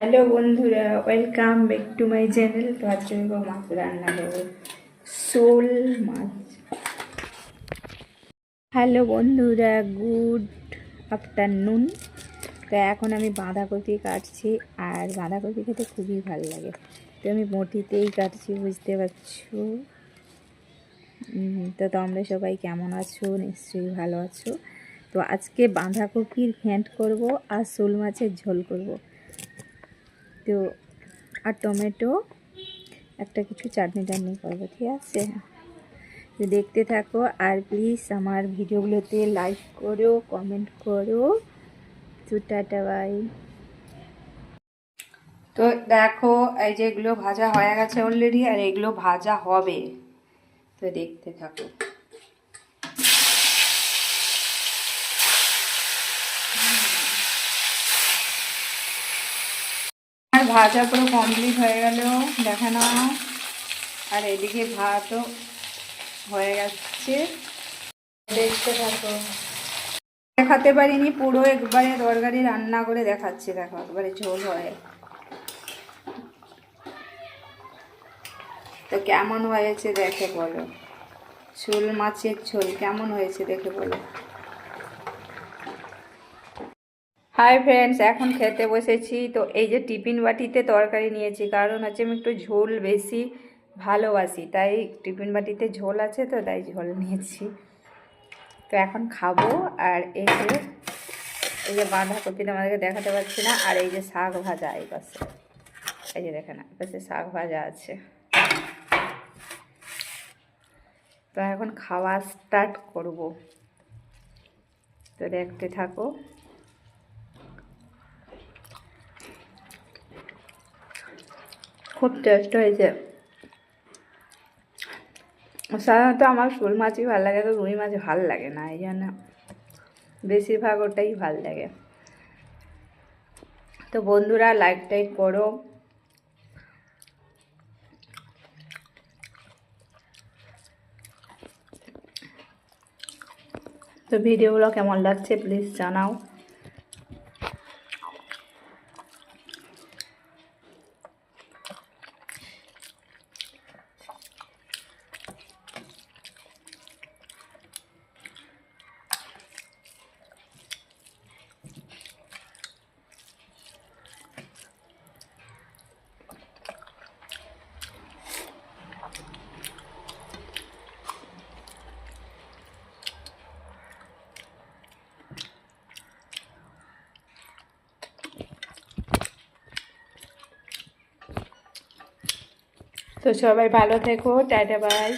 Hello বন্ধুরা, welcome back to my channel. তো আজকে আমি মাছ রান্না করবো, শোল মাছ। হ্যালো বন্ধুরা, গুড আফটারনুন। তো এখন আমি বাঁধাকপি কাটছি, আর বাঁধাকপি খেতে খুবই ভালো লাগে। তো আমি বটিতেই কাটছি, বুঝতে পারছো। তো তোমরা সবাই কেমন আছো? নিশ্চয়ই ভালো আছো। তো আজকে বাঁধাকপির ঘ্যাঁট করব আর শোল মাছের ঝোল করব। তো আর টমেটো একটা কিছু চাটনি করবো, ঠিক আছে? তো দেখতে থাকো, আর প্লিজ আমার ভিডিওগুলোতে লাইক করো, কমেন্ট করো। তো টাটা, বাই। তো দেখো, এই যে এগুলো ভাজা হয়ে গেছে অলরেডি, আর এগুলো ভাজা হবে। তো দেখতে থাকো। আর ভাজা পুরো কমপ্লিট হয়ে গেল, দেখে নাও। আর এদিকে ভাতও হয়ে যাচ্ছে, দেখতে থাকো। দেখাতে পারিনি পুরো, একবারে তরকারি রান্না করে দেখাচ্ছি। দেখো, একবারে ঝোল হয়। তো কেমন হয়েছে দেখে বলো, শোল মাছের ঝোল কেমন হয়েছে দেখে বলো। হাই ফ্রেন্ডস, এখন খেতে বসেছি। তো এই যে টিফিন বাটিতে তরকারি নিয়েছি, কারণ হচ্ছে আমি একটু ঝোল বেশি ভালোবাসি, তাই টিফিন বাটিতে ঝোল আছে, তো তাই ঝোল নিয়েছি। তো এখন খাবো। আর এই যে বাঁধাকপিটা আমাদেরকে দেখাতে পারছি না, আর এই যে শাক ভাজা এই পাশে, এই যে দেখে না, পাশে শাক ভাজা আছে। তো এখন খাওয়া স্টার্ট করব, তো দেখতে থাকো। খুব টেস্ট হয়েছে। সাধারণত আমার শোল মাছই ভালো লাগে, তো রুই মাছ ভালো লাগে না, এই জন্য বেশিরভাগ ওটাই ভালো লাগে। তো বন্ধুরা, লাইক টাইক করো। তো ভিডিওগুলো কেমন লাগছে প্লিজ জানাও। তো সবাই ভালো থেকো, টাটা, বাই।